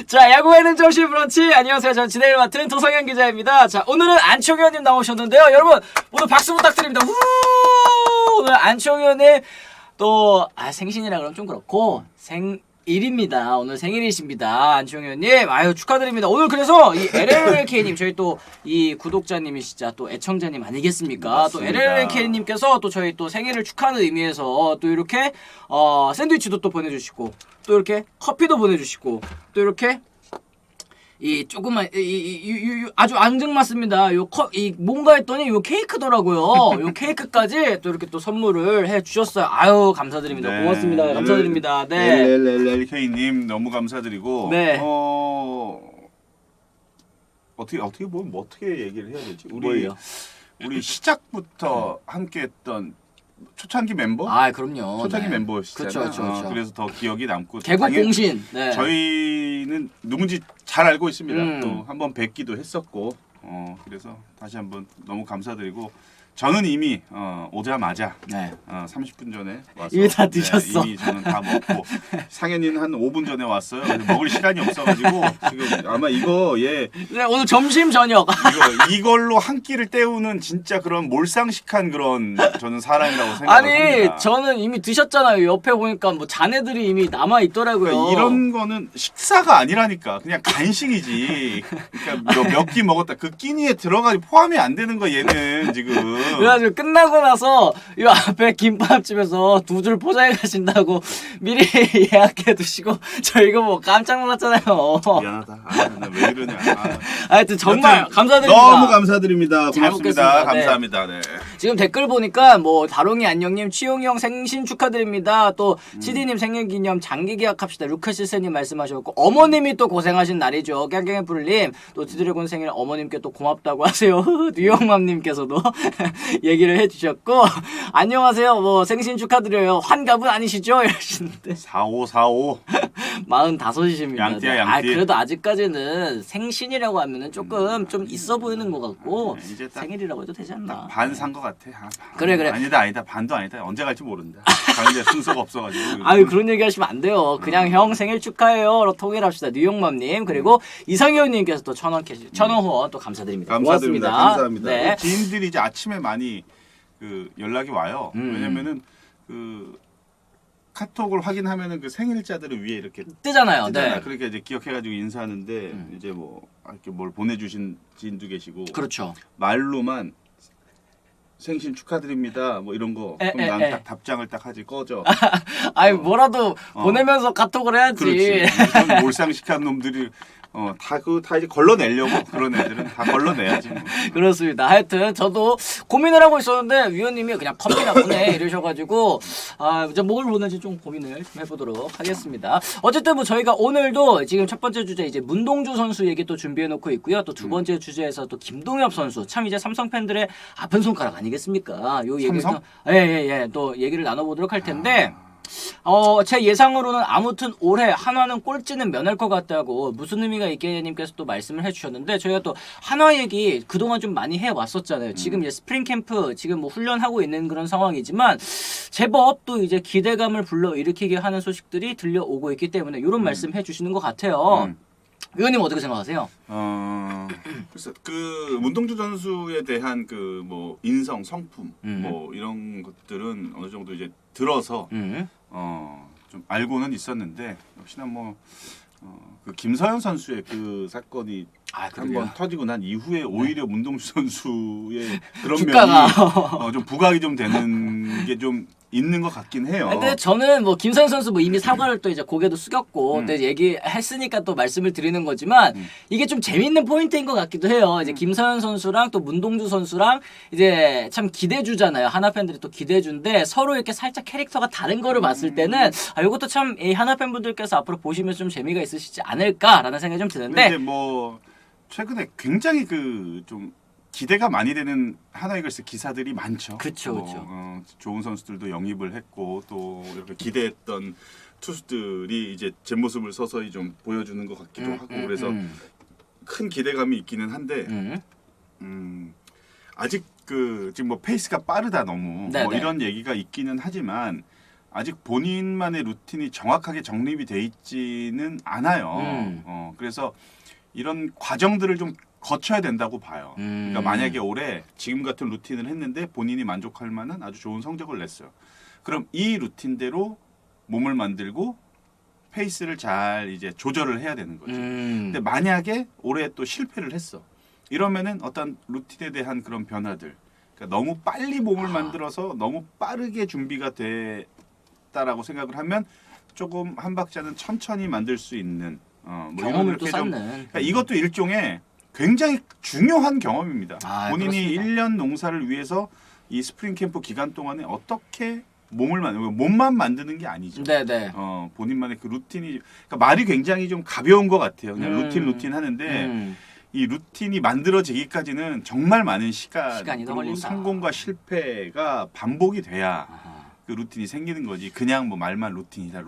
자, 야구에는 점심 브런치. 안녕하세요. 저는 진행을 맡은 도성현 기자입니다. 자, 오늘은 안치홍 의원님 나오셨는데요. 여러분, 오늘 박수 부탁드립니다. 우! 오늘 안치홍 의원님 또 생신이라 그러면 좀 그렇고 생일입니다. 오늘 생일이십니다. 안치홍 의원님. 아유, 축하드립니다. 오늘 그래서 이 LLK님, 저희 또 이 구독자님이시자 또 애청자님 아니겠습니까? 맞습니다. 또 LLK님께서 또 저희 또 생일을 축하하는 의미에서 또 이렇게 샌드위치도 또 보내주시고 또 이렇게 커피도 보내주시고 또 이렇게 이 조금만 아주 앙증맞습니다. 이 뭔가 했더니 요 케이크더라고요. 요 케이크까지 또 이렇게 또 선물을 해주셨어요. 아유 감사드립니다. 네. 고맙습니다. 감사드립니다. 네. LLK님 너무 감사드리고 네. 어떻게 얘기를 해야 되지? 뭘요? 우리 시작부터 함께했던 초창기 멤버? 아 그럼요. 초창기 네. 멤버시잖아요. 그렇죠. 그래서 더 기억이 남고 개국 당연히 공신. 네. 저희는 누군지 잘 알고 있습니다. 음. 또 한번 뵙기도 했었고 그래서 다시 한번 너무 감사드리고 저는 이미 오자마자 네. 30분 전에 와서 이미 다 드셨어. 이미 저는 다 먹고 상현이는 한 5분 전에 왔어요. 그래서 먹을 시간이 없어가지고 지금 아마 네, 오늘 점심 저녁. 이걸로 한 끼를 때우는 진짜 그런 몰상식한 그런 저는 사람이라고 생각합니다. 아니 저는 이미 드셨잖아요. 옆에 보니까 뭐 자네들이 이미 남아 있더라고요. 그러니까 이런 거는 식사가 아니라니까 그냥 간식이지. 그러니까 몇 끼 먹었다. 그 끼니에 들어가 포함이 안 되는 거 얘는 지금. 그래가지고 끝나고 나서 이 앞에 김밥집에서 2줄 포장해 가신다고 미리 예약해 두시고 저 이거 뭐 깜짝 놀랐잖아요. 미안하다. 나 왜 이러냐. 하여튼 정말 감사드립니다. 너무 감사드립니다. 잘 고맙습니다. 먹겠습니다. 감사합니다. 네. 지금 댓글 보니까 뭐 다롱이 안녕님, 치용이 형 생신 축하드립니다. 또 치디님 생일기념 장기 계약합시다. 루카시스님 말씀하셨고 어머님이 또 고생하신 날이죠. 깽깽애플님 또 디드래곤 생일 어머님께 또 고맙다고 하세요. 뉴욕맘님께서도 얘기를 해주셨고 안녕하세요. 뭐 생신 축하드려요. 환갑은 아니시죠? 이러시는데 4545 45이십니다. 양띠야, 양띠. 그래도 아직까지는 생신이라고 하면은 조금 좀 있어 보이는 것 같고 이제 딱 생일이라고 해도 되지 않나. 반 산 것 같아. 그래. 아니다. 반도 아니다. 언제 갈지 모른다. 가는데 순서가 없어가지고. 아유 그런 얘기 하시면 안 돼요. 그냥 형 생일 축하해요로 통일을 합시다. 뉴욕맘님 그리고 이상현님께서 또 1,000원 후원 또 감사드립니다. 감사드립니다. 고맙습니다. 감사합니다. 네. 지인들이 이제 아침에 많이 연락이 와요. 음. 왜냐면은 카톡을 확인하면은 그 생일자들을 위에 이렇게 뜨잖아요. 뜨잖아요. 네. 그러니까 이제 기억해가지고 인사하는데 이제 뭐 이렇게 뭘 보내주신 지인도 계시고 그렇죠. 말로만 생신 축하드립니다. 뭐 이런 거. 그럼 난 딱 답장을 딱 하지 꺼져. 아니 뭐라도 보내면서 카톡을 해야지. 그렇지. 그런 몰상식한 놈들이 다 이제 걸러내려고 그런 애들은 다 걸러내야지. 뭐. 그렇습니다. 하여튼 저도 고민을 하고 있었는데 위원님이 그냥 커피나 보내 이러셔가지고 이제 뭘 보내지 좀 고민을 좀 해보도록 하겠습니다. 어쨌든 뭐 저희가 오늘도 지금 첫 번째 주제 이제 문동주 선수 얘기 또 준비해놓고 있고요. 또 두 번째 주제에서 또 김동엽 선수 참 이제 삼성 팬들의 아픈 손가락 아니겠습니까? 요 얘기를 삼성? 또 얘기를 나눠보도록 할 텐데. 제 예상으로는 아무튼 올해 한화는 꼴찌는 면할 것 같다고 무슨 의미가 있겠님께서 또 말씀을 해주셨는데 저희가 또 한화 얘기 그동안 좀 많이 해왔었잖아요. 지금 이제 스프링 캠프 지금 뭐 훈련하고 있는 그런 상황이지만 제법 또 이제 기대감을 불러일으키게 하는 소식들이 들려오고 있기 때문에 이런 말씀 해주시는 것 같아요. 위원님 어떻게 생각하세요? 그래서 그 문동주 선수에 대한 그 뭐 인성, 성품 뭐 이런 것들은 어느 정도 이제 들어서 좀 알고는 있었는데 역시나 뭐 그 김서현 선수의 그 사건이 한번 터지고 난 이후에 오히려 문동주 선수의 그런 주가가. 면이 좀 부각이 좀 되는 게 좀 있는 것 같긴 해요. 근데 저는 뭐 김서현 선수 뭐 이미 사과를 또 이제 고개도 숙였고 또 얘기했으니까 또 말씀을 드리는 거지만 이게 좀 재밌는 포인트인 것 같기도 해요. 이제 김서현 선수랑 또 문동주 선수랑 이제 참 기대주잖아요. 하나 팬들이 또 기대주인데 서로 이렇게 살짝 캐릭터가 다른 거를 봤을 때는 이것도 참 이 하나 팬분들께서 앞으로 보시면 좀 재미가 있으시지 않을까라는 생각이 좀 드는데. 근데 뭐 최근에 굉장히 그 좀 기대가 많이 되는 하나이글스 기사들이 많죠. 그쵸. 좋은 선수들도 영입을 했고 또 이렇게 기대했던 투수들이 이제 제 모습을 서서히 좀 보여주는 것 같기도 하고 그래서 큰 기대감이 있기는 한데 아직 그 지금 뭐 페이스가 빠르다 너무 뭐 이런 얘기가 있기는 하지만 아직 본인만의 루틴이 정확하게 정립이 돼 있지는 않아요. 그래서 이런 과정들을 좀 거쳐야 된다고 봐요. 그러니까 만약에 올해 지금 같은 루틴을 했는데 본인이 만족할 만한 아주 좋은 성적을 냈어요. 그럼 이 루틴대로 몸을 만들고 페이스를 잘 이제 조절을 해야 되는 거지. 근데 만약에 올해 또 실패를 했어. 이러면은 어떤 루틴에 대한 그런 변화들, 그러니까 너무 빨리 몸을 만들어서 너무 빠르게 준비가 됐다라고 생각을 하면 조금 한 박자는 천천히 만들 수 있는 뭐 경험을 또 이렇게 쌓는. 그러니까 이것도 일종의 굉장히 중요한 경험입니다. 본인이 그렇습니다. 1년 농사를 위해서 이 스프링 캠프 기간 동안에 어떻게 몸만 만드는 게 아니죠. 네네. 본인만의 그 루틴이, 그러니까 말이 굉장히 좀 가벼운 것 같아요. 그냥 루틴 하는데 이 루틴이 만들어지기까지는 정말 많은 시간이 더 그리고 걸린다. 성공과 실패가 반복이 돼야 그 루틴이 생기는 거지. 그냥 뭐 말만 루틴이다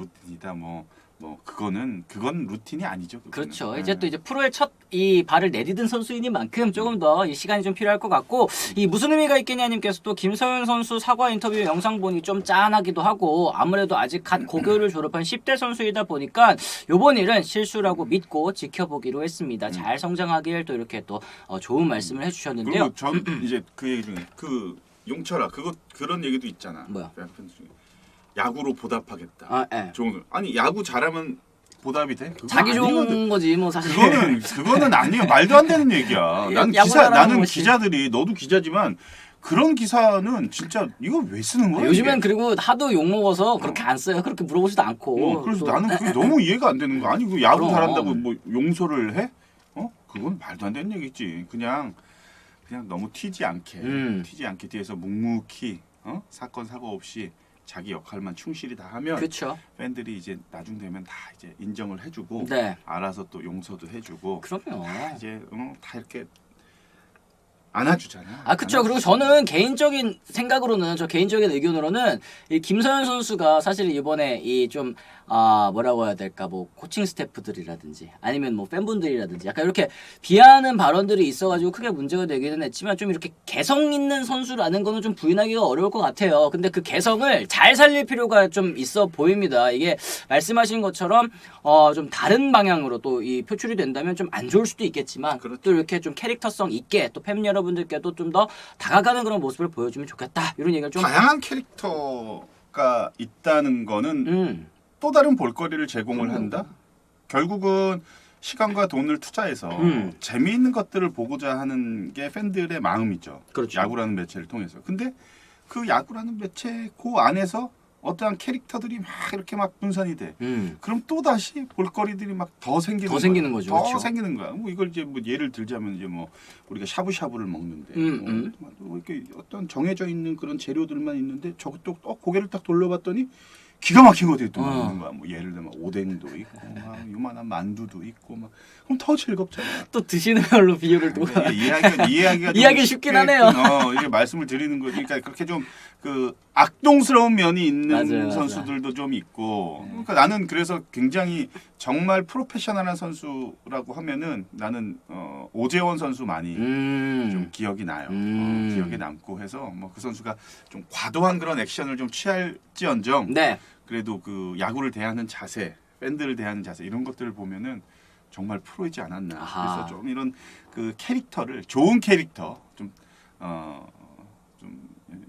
그건 루틴이 아니죠. 그거는. 그렇죠. 이제 또 이제 프로의 첫 이 발을 내디딘 선수이니만큼 조금 더 이 시간이 좀 필요할 것 같고, 이 무슨 의미가 있겠냐님께서 또 김서현 선수 사과 인터뷰 영상 보니 좀 짠하기도 하고, 아무래도 아직 갓 고교를 졸업한 10대 선수이다 보니까 요번 일은 실수라고 믿고 지켜보기로 했습니다. 잘 성장하길 또 이렇게 또 좋은 말씀을 해주셨는데요. 그리고 전 이제 그 얘기 중에 그 용철아 그런 얘기도 있잖아. 뭐야? 야구로 보답하겠다. 아, 예. 아니 야구 잘하면 보답이 돼? 자기 좋은 거지 뭐 사실. 그거는 아니에요. 말도 안 되는 얘기야. 나는 기자들이 너도 기자지만 그런 기사는 진짜 이거 왜 쓰는 거야? 요즘엔 이게? 그리고 하도 욕 먹어서 그렇게 안 써요. 그렇게 물어보지도 않고. 그래서 나는 그게 너무 이해가 안 되는 거야. 아니 그 야구 그럼. 잘한다고 뭐 용서를 해? 그건 말도 안 되는 얘기지. 그냥 너무 튀지 않게 뒤에서 묵묵히 사건 사고 없이 자기 역할만 충실히 다 하면 그렇죠. 팬들이 이제 나중 되면 다 이제 인정을 해주고 네. 알아서 또 용서도 해주고 그럼요. 이제 다 이렇게 안아주잖아. 그렇죠. 그리고 저는 개인적인 생각으로는, 저 개인적인 의견으로는 이 김서현 선수가 사실 이번에 이 좀 뭐라고 해야 될까, 뭐 코칭 스태프들이라든지 아니면 뭐 팬분들이라든지 약간 이렇게 비하하는 발언들이 있어가지고 크게 문제가 되기는 했지만, 좀 이렇게 개성 있는 선수라는 거는 좀 부인하기가 어려울 것 같아요. 근데 그 개성을 잘 살릴 필요가 좀 있어 보입니다. 이게 말씀하신 것처럼 좀 다른 방향으로 또 이 표출이 된다면 좀 안 좋을 수도 있겠지만, 그렇죠. 또 이렇게 좀 캐릭터성 있게 또 팬 여러분들께도 좀 더 다가가는 그런 모습을 보여주면 좋겠다, 이런 얘기를 좀. 다양한 캐릭터가 있다는 거는 또 다른 볼거리를 제공을 한다. 결국은 시간과 돈을 투자해서 재미있는 것들을 보고자 하는 게 팬들의 마음이죠. 그렇죠. 야구라는 매체를 통해서. 근데 그 야구라는 매체 그 안에서 어떠한 캐릭터들이 막 이렇게 막 분산이 돼. 그럼 또 다시 볼거리들이 막 더 생기는 더 생기는 거죠. 더 그렇죠. 생기는 거야. 뭐 이걸 이제 뭐 예를 들자면 이제 뭐 우리가 샤브샤브를 먹는데 뭐 이렇게 어떤 정해져 있는 그런 재료들만 있는데 저것도 고개를 딱 돌려봤더니 기가 막힌 것들이 또 있는 거야. 뭐 예를 들면 오뎅도 있고 막 요만한 만두도 있고 막 그럼 더 즐겁잖아. 또 드시는 걸로 비유를 또. 이야기가 이야기 쉽긴 하네요. 이게 말씀을 드리는 거지. 그러니까 그렇게 좀 그 악동스러운 면이 있는 맞아요. 선수들도 좀 있고. 그러니까 나는 그래서 굉장히 정말 프로페셔널한 선수라고 하면은 나는 오재원 선수 많이 좀 기억이 나요. 기억에 남고 해서 뭐 그 선수가 좀 과도한 그런 액션을 좀 취할지언정. 네. 그래도 그 야구를 대하는 자세, 팬들을 대하는 자세 이런 것들을 보면은 정말 프로이지 않았나. 그래서 좀 이런 그 캐릭터를 좋은 캐릭터 좀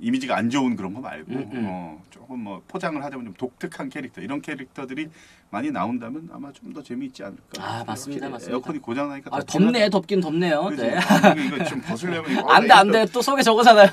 이미지가 안 좋은 그런 거 말고 조금 뭐 포장을 하자면 좀 독특한 캐릭터 이런 캐릭터들이 많이 나온다면 아마 좀 더 재미있지 않을까. 맞습니다. 에어컨이 고장 나니까 덥긴 덥네요. 그치? 네. 이거 좀 벗으려면 안돼 또 속에 적어잖아요.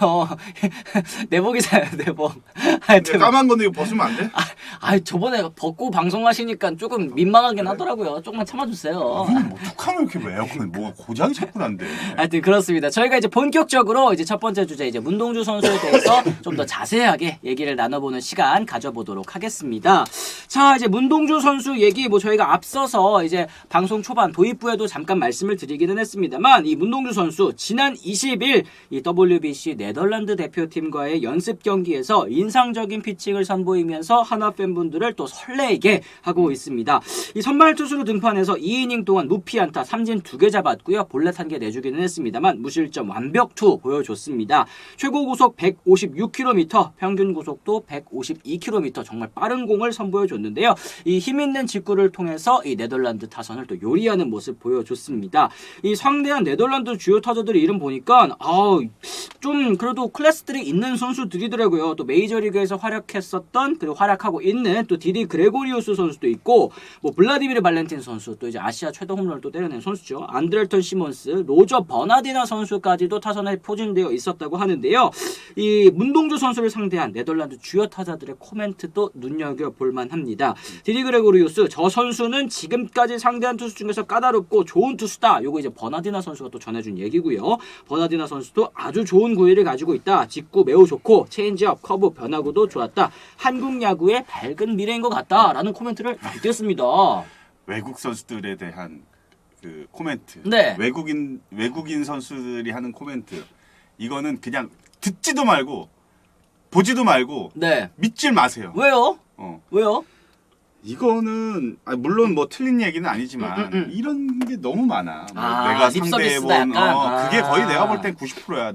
내복이잖아요, 내복. 근데 까만 건데 이거 벗으면 안 돼? 저번에 벗고 방송하시니까 조금 민망하긴 하더라고요. 조금만 참아주세요. 어떡하면 이렇게 에어컨이 뭐가 고장이 자꾸 난대. 하여튼 그렇습니다. 저희가 이제 본격적으로 이제 첫 번째 주제 이제 문동주 선수에 대해서 좀 더 자세하게 얘기를 나눠보는 시간 가져보도록 하겠습니다. 자, 이제 문동주 선수 얘기 뭐 저희가 앞서서 이제 방송 초반 도입부에도 잠깐 말씀을 드리기는 했습니다만 이 문동주 선수 지난 20일 이 WBC 네덜란드 대표팀과의 연습 경기에서 인상적인 피칭을 선보이면서 하나 팬분들을 또 설레게 하고 있습니다. 이 선발 투수로 등판해서 2이닝 동안 무피 안타, 삼진 2개 잡았고요. 볼넷 1개 내주기는 했습니다만 무실점 완벽 투 보여줬습니다. 최고 고속 156km, 평균 고속도 152km, 정말 빠른 공을 선보여줬는데요. 이 힘있는 직구를 통해서 이 네덜란드 타선을 또 요리하는 모습 보여줬습니다. 이 상대한 네덜란드 주요 타자들의 이름 보니까 좀 그래도 클래스들이 있는 선수들이더라고요. 또 메이저리그에서 활약했었던 그리고 활약하고 있는 또 디디 그레고리우스 선수도 있고 뭐 블라디미르 발렌틴 선수, 또 이제 아시아 최다 홈런을 또 때려낸 선수죠. 안드렐턴 시몬스, 로저 버나디나 선수까지도 타선에 포진되어 있었다고 하는데요. 이 문동주 선수를 상대한 네덜란드 주요 타자들의 코멘트도 눈여겨볼 만합니다. 디디 그레고리우스, 저 선수는 지금까지 상대한 투수 중에서 까다롭고 좋은 투수다. 요거 이제 버나디나 선수가 또 전해준 얘기고요. 버나디나 선수도 아주 좋은 구위를 가지고 있다. 직구 매우 좋고 체인지업, 커브 변화구도 좋았다. 한국 야구의 밝은 미래인 것 같다. 라는 코멘트를 남겼습니다. 외국 선수들에 대한 그 코멘트. 네. 외국인 선수들이 하는 코멘트. 이거는 그냥 듣지도 말고 보지도 말고 네. 믿질 마세요. 왜요? 어. 왜요? 이거는 물론 뭐 틀린 얘기는 아니지만 이런 게 너무 많아. 뭐 내가 상대해본 그게 거의 내가 볼 땐 90%야.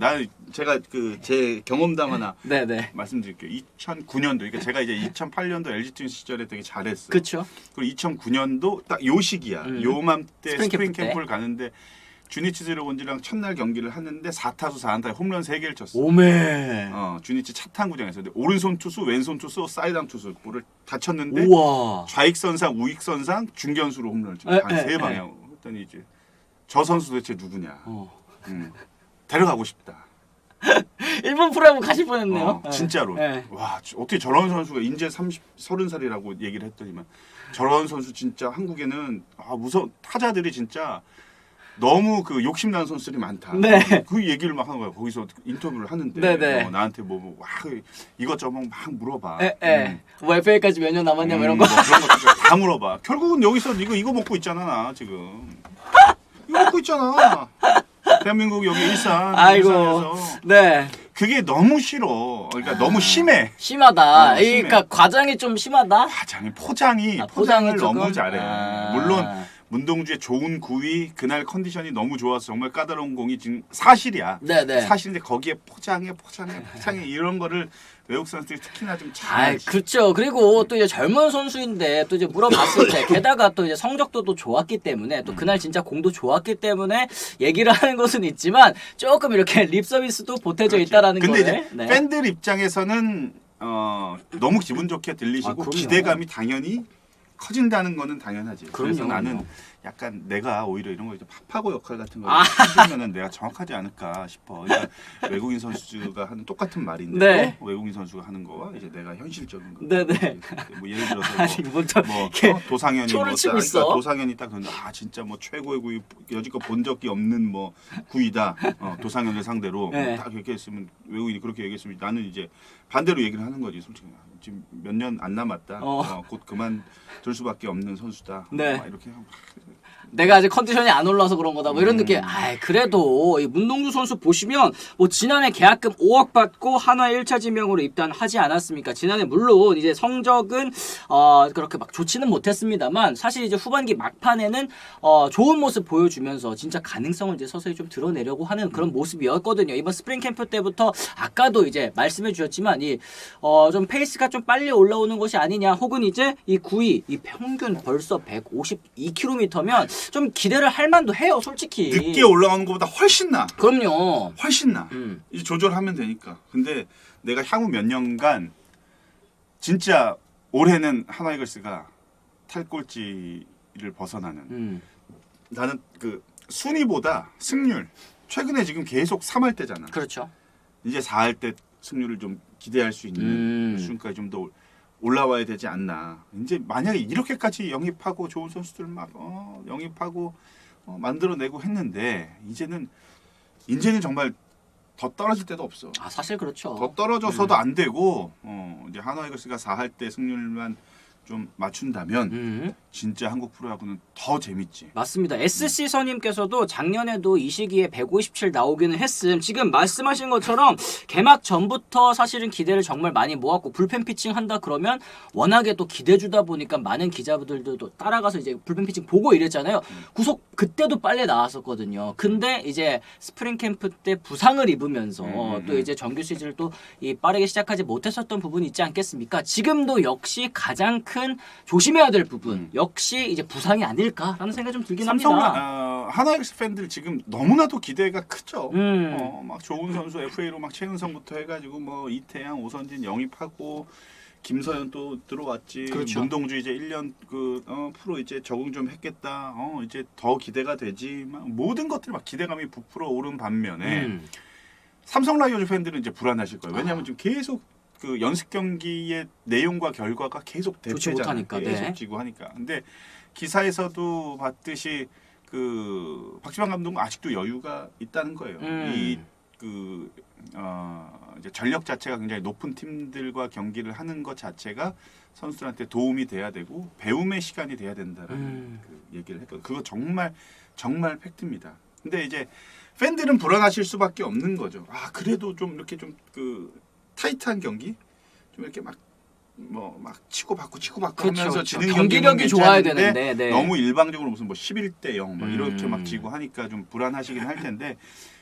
제가 그 제 경험담 하나 네네. 말씀드릴게요. 2009년도, 그러니까 제가 이제 2008년도 LG 트윈스 시절에 되게 잘했어요. 그렇죠. 그리고 2009년도 딱 요 시기야. 요맘때 스프링 캠프 캠프를 가는데 주니치 드래곤즈랑 첫날 경기를 하는데 4타수 4안타에 홈런 3개를 쳤어. 오메. 주니치 차탄 구장에서. 근데 오른손 투수, 왼손 투수, 사이드암 투수를 다 쳤는데 우와. 좌익선상, 우익선상, 중견수로 홈런을 쳤어. 한 3방향. 그랬더니 이제 저 선수 도대체 누구냐. 데려가고 싶다. 일본 프로야구 가실 뻔했네요. 진짜로. 네. 와, 어떻게 저런 선수가 이제 30살이라고 얘기를 했더니만 저런 선수 진짜 한국에는 무서운 타자들이 진짜 너무 그 욕심나는 선수들이 많다. 네. 그 얘기를 막 하는 거야. 거기서 인터뷰를 하는데 네네. 나한테 이것저것 막 물어봐. 뭐 FA까지 몇 년 남았냐 뭐 이런 거. 뭐 그런 것들 다 물어봐. 결국은 여기서 이거 먹고 있잖아 나 지금. 이거 먹고 있잖아. 대한민국 여기 일산에서. 네. 그게 너무 싫어. 그러니까 너무 심해. 심하다. 심해. 그러니까 과장이 좀 심하다. 포장을 포장이 너무 조금? 잘해. 물론 문동주의 좋은 구위, 그날 컨디션이 너무 좋아서 정말 까다로운 공이 지금 사실이야. 네네. 사실인데 거기에 포장해 이런 거를 외국 선수들이 특히나 좀 잘. 그렇죠. 그리고 또 이제 젊은 선수인데 또 이제 물어봤을 때 게다가 또 이제 성적도 또 좋았기 때문에 또 그날 진짜 공도 좋았기 때문에 얘기를 하는 것은 있지만 조금 이렇게 립 서비스도 보태져 있다라는 근데 거를. 이제 팬들 입장에서는 너무 기분 좋게 들리시고 기대감이 당연히 커진다는 거는 당연하지. 그래서 나는 약간 내가 오히려 이런 거 이제 파파고 역할 같은 거 해주면은 내가 정확하지 않을까 싶어. 그러니까 외국인 선수가 하는 똑같은 말인데 네. 외국인 선수가 하는 거와 이제 내가 현실적인 거. 네네. 뭐 예를 들어서 도상현이 치고 있어. 그러니까 도상현이 딱 그런데 진짜 뭐 최고의 구위 여지껏 본 적이 없는 뭐 구위다. 도상현을 상대로 네. 딱 이렇게 했으면 외국인이 그렇게 얘기했으면 나는 이제 반대로 얘기를 하는 거지 솔직히. 지금 몇 년 안 남았다. 곧 그만 둘 수밖에 없는 선수다. 네. 이렇게 하고. 내가 아직 컨디션이 안 올라서 그런 거다 뭐 이런 느낌. 그래도 이 문동주 선수 보시면 뭐 지난해 계약금 5억 받고 한화 1차 지명으로 입단하지 않았습니까? 지난해 물론 이제 성적은 그렇게 막 좋지는 못했습니다만 사실 이제 후반기 막판에는 좋은 모습 보여주면서 진짜 가능성을 이제 서서히 좀 드러내려고 하는 그런 모습이었거든요. 이번 스프링 캠프 때부터 아까도 이제 말씀해 주셨지만 좀 페이스가 좀 빨리 올라오는 것이 아니냐, 혹은 이제 이 구위 이 평균 벌써 152km면 좀 기대를 할 만도 해요, 솔직히. 늦게 올라오는 것보다 훨씬 나. 그럼요. 훨씬 나. 이제 조절하면 되니까. 근데 내가 향후 몇 년간 진짜 올해는 하나 이글스가 탈꼴찌를 벗어나는. 나는 그 순위보다 승률. 최근에 지금 계속 3할 때잖아. 그렇죠. 이제 4할 때 승률을 좀 기대할 수 있는 수준까지 좀 더 올라와야 되지 않나. 이제 만약에 이렇게까지 영입하고 좋은 선수들 막 영입하고 만들어내고 했는데 이제는 정말 더 떨어질 때도 없어. 사실 그렇죠. 더 떨어져서도 안 되고 이제 한화 이글스가 4할 때 승률만 좀 맞춘다면 진짜 한국 프로야구는 더 재밌지. 맞습니다. SC 선님께서도 작년에도 이 시기에 157 나오기는 했음. 지금 말씀하신 것처럼 개막 전부터 사실은 기대를 정말 많이 모았고 불펜 피칭 한다 그러면 워낙에 또 기대 주다 보니까 많은 기자분들도 따라가서 이제 불펜 피칭 보고 이랬잖아요. 구속 그때도 빨리 나왔었거든요. 근데 이제 스프링 캠프 때 부상을 입으면서 또 이제 정규 시즌을 또 이 빠르게 시작하지 못했었던 부분이 있지 않겠습니까? 지금도 역시 가장 큰 조심해야 될 부분 역시 이제 부상이 아닐까라는 생각이 좀 들긴 삼성 합니다. 하나이글스 팬들 지금 너무나도 기대가 크죠. 막 좋은 선수 FA로 막 최은성부터 해가지고 뭐 이태양, 오선진 영입하고 김서현 또 들어왔지. 그렇죠. 문동주 이제 1년 프로 이제 적응 좀 했겠다. 이제 더 기대가 되지. 막 모든 것들이 막 기대감이 부풀어 오른 반면에 삼성 라이온즈 팬들은 이제 불안하실 거예요. 왜냐하면 지금 계속 그 연습 경기의 내용과 결과가 계속 대체잖아요. 계속 지고 하니까. 근데 기사에서도 봤듯이 그 박지만 감독은 아직도 여유가 있다는 거예요. 이제 전력 자체가 굉장히 높은 팀들과 경기를 하는 것 자체가 선수들한테 도움이 돼야 되고 배움의 시간이 돼야 된다는 그 얘기를 했거든요. 그거 정말 정말 팩트입니다. 근데 이제 팬들은 불안하실 수밖에 없는 거죠. 아 그래도 좀 이렇게 좀 그 타이트한 경기 좀 이렇게 막 치고받고 하면서 지는 경기력이 좋아야 되는데 너무 일방적으로 무슨 뭐 11대 0 막 이렇게 막 지고 하니까 좀 불안하시긴 할 텐데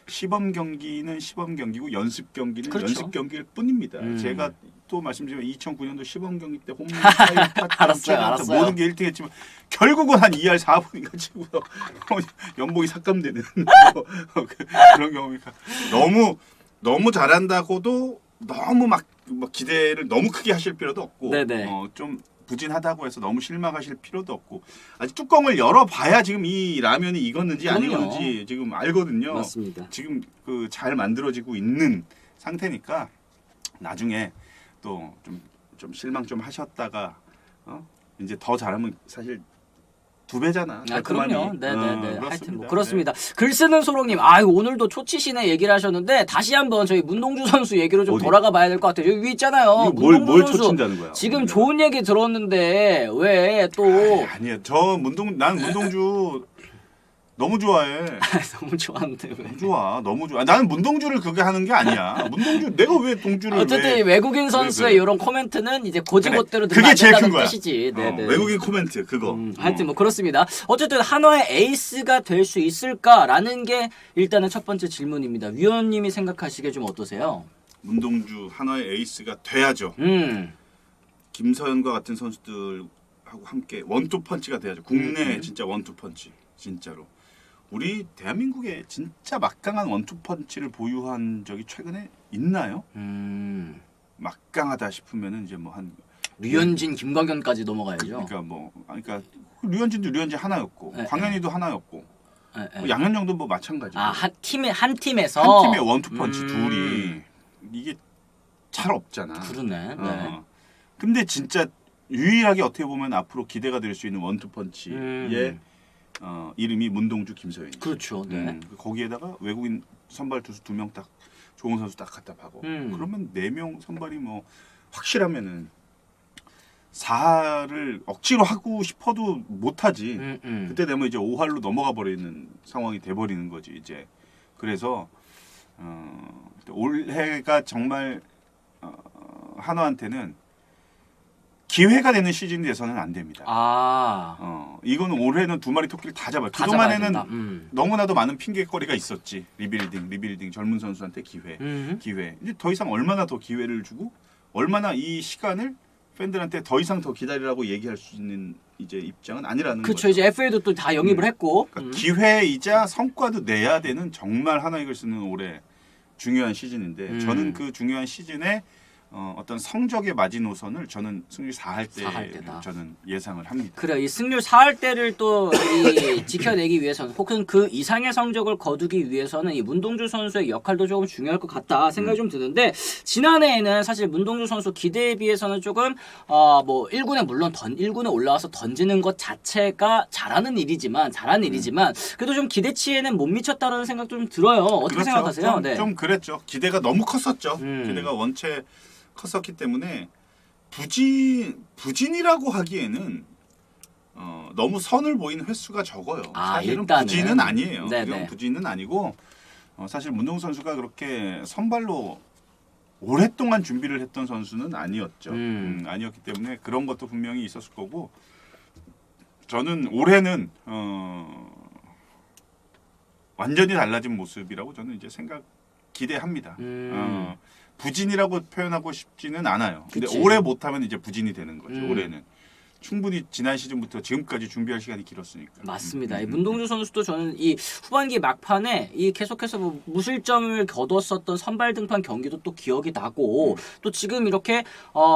시범 경기는 시범 경기고 연습 경기는 연습 경기일 뿐입니다. 제가 또 말씀드리면 2009년도 시범 경기 때 홈런 알았어요. 모든 게 1등했지만 결국은 한 2할 4분인가 치고요. 연봉이 삭감되는 그런 경우니까 너무 잘한다고도 너무 막 기대를 너무 크게 하실 필요도 없고 좀 부진하다고 해서 너무 실망하실 필요도 없고 아직 뚜껑을 열어봐야 지금 이 라면이 익었는지 안 익었는지 지금 알거든요. 맞습니다. 지금 그 잘 만들어지고 있는 상태니까 나중에 또 좀 실망 좀 하셨다가 이제 더 잘하면 사실 2배잖아. 그럼요. 네네네. 하여튼 뭐 그렇습니다. 네. 글 쓰는 소롱님, 오늘도 초치시네 얘기를 하셨는데 다시 한번 저희 문동주 선수 얘기로 좀 돌아가 봐야 될 것 같아요. 여기 위 있잖아요. 뭘 초친다는 거야? 지금 좋은 얘기 들었는데 왜 또? 아니야. 난 문동주 너무 좋아해. 너무 좋아하는데 왜? 너무 좋아. 너무 좋아. 나는 문동주를 그게 하는 게 아니야. 문동주 내가 왜 동주를 어쨌든 외국인 선수의 이런 코멘트는 이제 고지것대로 그게 제일 큰 거야. 뜻이지. 외국인 코멘트 그거. 하여튼 뭐 그렇습니다. 어쨌든 한화의 에이스가 될 수 있을까라는 게 일단은 첫 번째 질문입니다. 위원님이 생각하시기에 좀 어떠세요? 문동주 한화의 에이스가 돼야죠. 김서현과 같은 선수들하고 함께 원투 펀치가 돼야죠. 국내 진짜 원투 펀치. 진짜로. 우리 대한민국에 진짜 막강한 원투펀치를 보유한 적이 최근에 있나요? 막강하다 싶으면은 이제 뭐 한 류현진, 김광현까지 넘어가야죠. 그러니까 류현진도 류현진 하나였고 광현이도 하나였고 양현종도 뭐 마찬가지고. 한 팀에서 한 팀의 원투펀치 둘이 이게 잘 없잖아. 그러네. 근데 진짜 유일하게 어떻게 보면 앞으로 기대가 될 수 있는 원투펀치의 이름이 문동주 김서현이. 그렇죠. 네. 거기에다가 외국인 선발 투수 2명 딱 좋은 선수 딱 갖다 박어. 그러면 4명 선발이 뭐 확실하면은 4할을 억지로 하고 싶어도 못 하지. 그때 되면 이제 5할로 넘어가 버리는 상황이 돼 버리는 거지, 이제. 그래서 올해가 정말 한화한테는 기회가 되는 시즌이 돼서는 안 됩니다. 이거는 올해는 2마리 토끼를 다 잡아요. 그동안에는 너무나도 많은 핑계거리가 있었지. 리빌딩 젊은 선수한테 기회. 이제 더 이상 얼마나 더 기회를 주고 얼마나 이 시간을 팬들한테 더 이상 더 기다리라고 얘기할 수 있는 이제 입장은 아니라는 거죠. 그렇죠. 이제 FA도 또 다 영입을 했고. 그러니까 기회이자 성과도 내야 되는 정말 하나이글스는 올해 중요한 시즌인데 저는 그 중요한 시즌에 어떤 성적의 마지노선을 저는 승률 4할 때 저는 예상을 합니다. 그래, 이 승률 4할 때를 또 지켜내기 위해서는 혹은 그 이상의 성적을 거두기 위해서는 이 문동주 선수의 역할도 조금 중요할 것 같다 생각이 좀 드는데 지난해에는 사실 문동주 선수 기대에 비해서는 조금 뭐 1군에 물론 1군에 올라와서 던지는 것 자체가 잘하는 일이지만 그래도 좀 기대치에는 못 미쳤다라는 생각도 좀 들어요. 어떻게 그렇죠. 생각하세요? 좀 그랬죠. 기대가 너무 컸었죠. 기대가 원체 컸었기 때문에 부진이라고 하기에는 너무 선을 보이는 횟수가 적어요. 사실은 일단은. 부진은 아니에요. 네네. 이건 부진은 아니고 사실 문동주 선수가 그렇게 선발로 오랫동안 준비를 했던 선수는 아니었죠. 아니었기 때문에 그런 것도 분명히 있었을 거고 저는 올해는 완전히 달라진 모습이라고 저는 이제 기대합니다. 부진이라고 표현하고 싶지는 않아요. 근데 그치. 올해 못하면 이제 부진이 되는 거죠. 올해는. 충분히 지난 시즌부터 지금까지 준비할 시간이 길었으니까. 맞습니다. 이 문동주 선수도 저는 이 후반기 막판에 이 계속해서 뭐 무실점을 거뒀었던 선발 등판 경기도 또 기억이 나고 또 지금 이렇게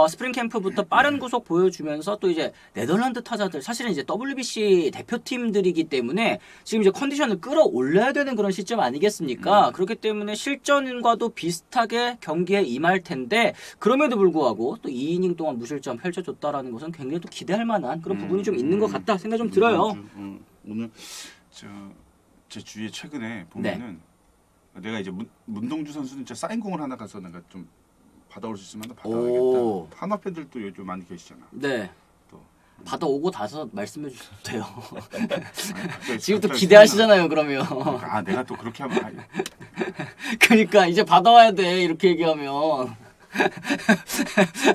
스프링 캠프부터 빠른 구속 보여주면서 또 이제 네덜란드 타자들 사실은 이제 WBC 대표팀들이기 때문에 지금 이제 컨디션을 끌어올려야 되는 그런 시점 아니겠습니까? 그렇기 때문에 실전과도 비슷하게 경기에 임할 텐데 그럼에도 불구하고 또 2이닝 동안 무실점 펼쳐줬다라는 것은 굉장히 또 기대할 만한 그런 부분이 좀 있는 것 같다 생각 좀 들어요. 오늘 제 주위에 최근에 보면은 내가 이제 문동주 선수는 진짜 사인공을 하나 가서 내가 좀 받아올 수 있으면 받아야겠다. 한화 팬들도 요즘 많이 계시잖아. 네. 또 받아오고 나서 말씀해 주셔도 돼요. 아니, 지금 또 기대하시잖아요, 그러면. 내가 또 그렇게 하면 그러니까 이제 받아와야 돼 이렇게 얘기하면.